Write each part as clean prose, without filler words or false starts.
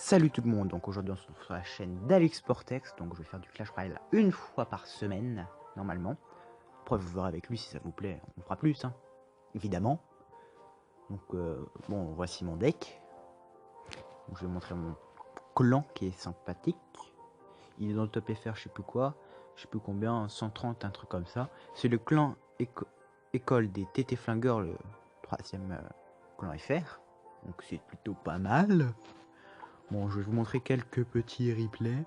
Salut tout le monde, donc aujourd'hui on se retrouve sur la chaîne d'AlexPortex, donc je vais faire du Clash Royale une fois par semaine, normalement. Après vous verrez avec lui si ça vous plaît, on fera plus, hein, évidemment. Donc bon, voici mon deck. Donc, je vais montrer mon clan qui est sympathique. Il est dans le top FR, je sais plus quoi, je sais plus combien, 130, un truc comme ça. C'est le clan école des TT Flingueurs, le troisième clan FR. Donc c'est plutôt pas mal. Bon, je vais vous montrer quelques petits replays.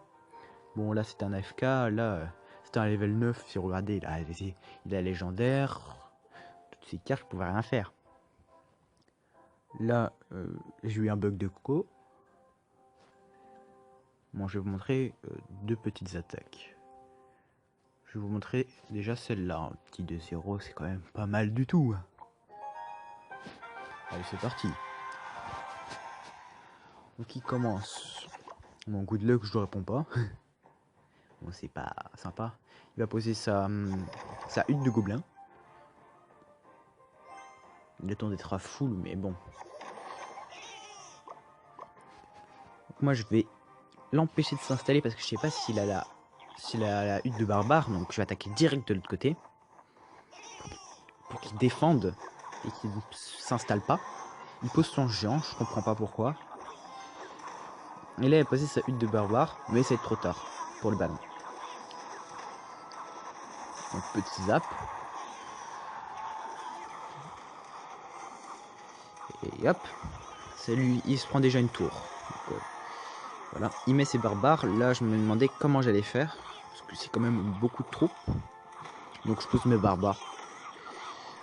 Bon, là, c'est un AFK. Là, c'est un level 9. Si vous regardez, il a légendaire. Toutes ces cartes, je pouvais rien faire. Là, j'ai eu un bug de co. Bon, je vais vous montrer deux petites attaques. Je vais vous montrer déjà celle-là. Un petit 2-0, c'est quand même pas mal du tout. Allez, c'est parti. Donc, il commence. Bon, good luck, je ne réponds pas. Bon, c'est pas sympa. Il va poser sa hutte de gobelin. Il attend d'être à full, mais bon. Donc moi, je vais l'empêcher de s'installer parce que je sais pas s'il a la hutte de barbare. Donc, je vais attaquer direct de l'autre côté. Pour qu'il défende et qu'il ne s'installe pas. Il pose son géant, je comprends pas pourquoi. Et là, il a posé sa hutte de barbare, mais c'est trop tard pour le ballon. Donc, petit zap. Et hop, c'est lui, il se prend déjà une tour. Donc, voilà, il met ses barbares. Là, je me demandais comment j'allais faire. Parce que c'est quand même beaucoup de troupes. Donc, je pose mes barbares.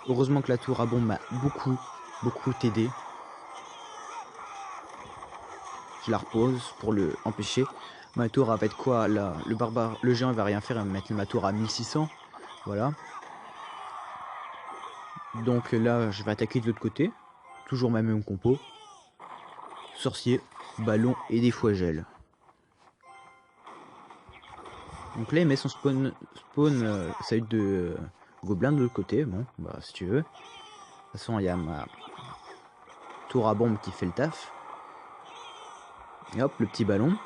Heureusement que la tour à bombe m'a beaucoup aidé. Je la repose pour le empêcher. Ma tour va être quoi là? Le barbare, le géant il va rien faire, il va mettre ma tour à 1600. Voilà. Donc là, je vais attaquer de l'autre côté. Toujours ma même compo. Sorcier, ballon et des fois gel. Donc là, il met son spawn sa hutte de gobelin de l'autre côté. Bon, bah si tu veux. De toute façon, il y a ma tour à bombe qui fait le taf. Et hop, le petit ballon.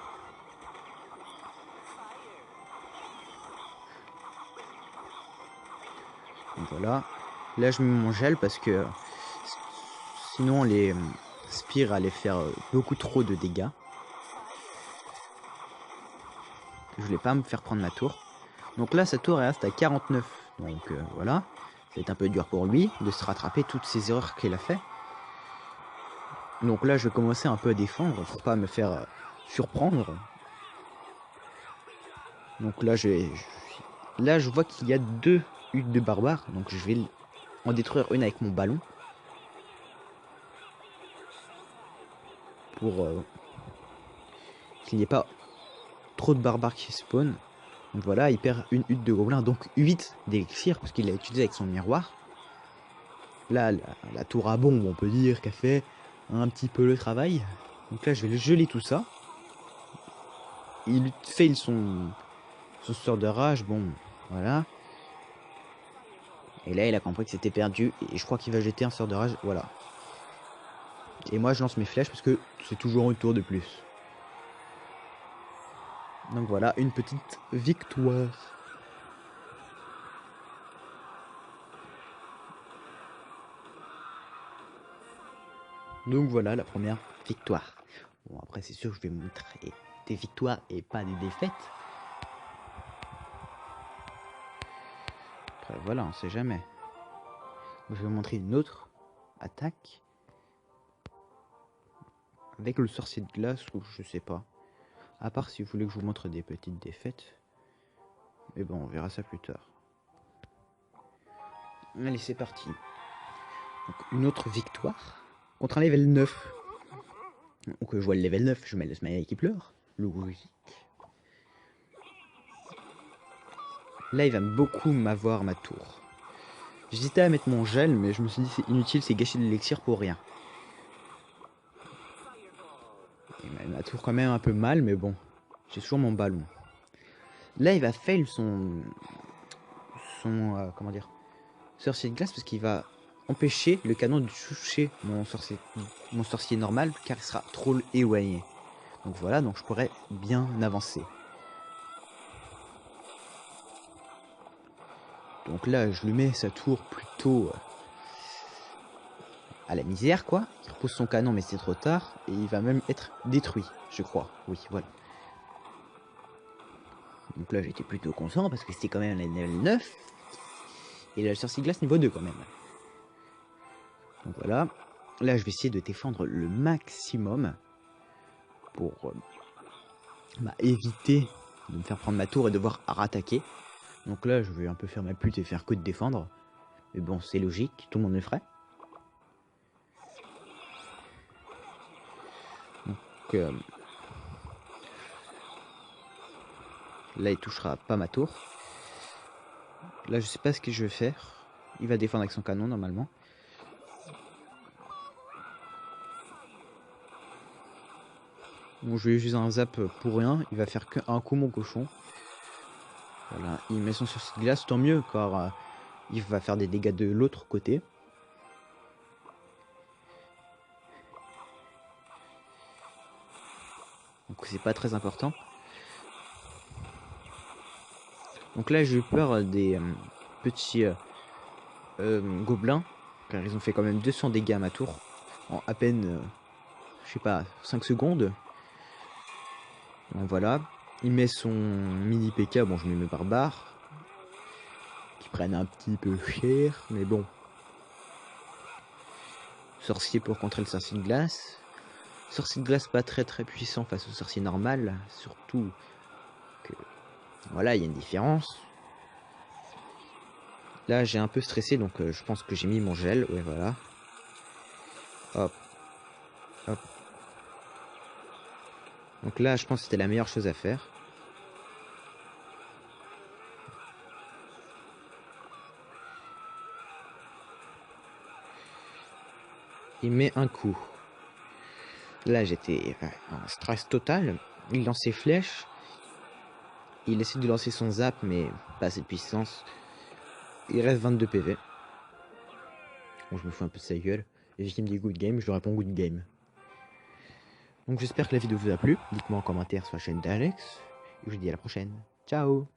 Donc voilà. Là, je mets mon gel parce que sinon les spires allaient faire beaucoup trop de dégâts. Je voulais pas me faire prendre ma tour. Donc là, sa tour reste à 49. Donc voilà. Ça va être un peu dur pour lui de se rattraper toutes ces erreurs qu'il a fait. Donc là, je vais commencer un peu à défendre pour pas me faire surprendre. Donc là, je vois qu'il y a deux huttes de barbares. Donc je vais en détruire une avec mon ballon. Pour qu'il n'y ait pas trop de barbares qui spawn. Donc voilà, il perd une hutte de gobelin, donc 8 d'élixir, parce qu'il l'a utilisé avec son miroir. Là, la tour à bombe, on peut dire qu'elle fait un petit peu le travail. Donc là, je vais le geler tout ça. Il fail son sort de rage, bon, voilà. Et là, il a compris que c'était perdu, et je crois qu'il va jeter un sort de rage, voilà. Et moi, je lance mes flèches, parce que c'est toujours un tour de plus. Donc voilà, une petite victoire. Donc voilà la première victoire. Bon après c'est sûr que je vais montrer des victoires et pas des défaites. Après voilà, on sait jamais. Je vais vous montrer une autre attaque. Avec le sorcier de glace ou je sais pas. À part si vous voulez que je vous montre des petites défaites. Mais bon, on verra ça plus tard. Allez, c'est parti. Donc, une autre victoire contre un level 9. Donc je vois le level 9, je mets le smiley qui pleure. Logique. Là, il va beaucoup m'avoir ma tour. J'hésitais à mettre mon gel, mais je me suis dit c'est inutile, c'est gâcher de l'élixir pour rien. Il m'a tour quand même un peu mal, mais bon, j'ai toujours mon ballon. Là, il va fail son comment dire, sorcier de glace parce qu'il va empêcher le canon de toucher mon sorcier normal car il sera trop éloigné. Donc voilà, donc je pourrais bien avancer. Donc là, je lui mets sa tour plutôt à la misère, quoi. Il repose son canon, mais c'est trop tard. Et il va même être détruit, je crois. Oui, voilà. Donc là, j'étais plutôt content parce que c'était quand même la level 9. Et la sortie de glace niveau 2 quand même. Donc voilà. Là, je vais essayer de défendre le maximum pour éviter de me faire prendre ma tour et devoir rattaquer. Donc là, je vais un peu faire ma pute et faire que de défendre. Mais bon, c'est logique, tout le monde le ferait. Donc là, il touchera pas ma tour. Là, je sais pas ce que je vais faire. Il va défendre avec son canon normalement. Bon, je vais juste un zap pour rien. Il va faire qu'un coup mon cochon. Voilà, il met son sursis de glace, tant mieux, car il va faire des dégâts de l'autre côté. Donc c'est pas très important. Donc là, j'ai eu peur des petits gobelins, car ils ont fait quand même 200 dégâts à ma tour en à peine, je sais pas, 5 secondes. Donc voilà, il met son mini PK, bon je mets mes barbares, qui prennent un petit peu cher, mais bon. Sorcier pour contrer le sorcier de glace. Sorcier de glace pas très puissant face au sorcier normal, surtout que voilà, il y a une différence. Là j'ai un peu stressé, donc je pense que j'ai mis mon gel, ouais voilà. Hop, hop. Donc là je pense que c'était la meilleure chose à faire. Il met un coup. Là j'étais en stress total. Il lance ses flèches. Il essaie de lancer son zap, mais pas assez de puissance. Il reste 22 PV. Bon, je me fous un peu de sa gueule. Et il me dit good game, je lui réponds good game. Donc j'espère que la vidéo vous a plu. Dites-moi en commentaire sur la chaîne d'Alex. Et je vous dis à la prochaine. Ciao!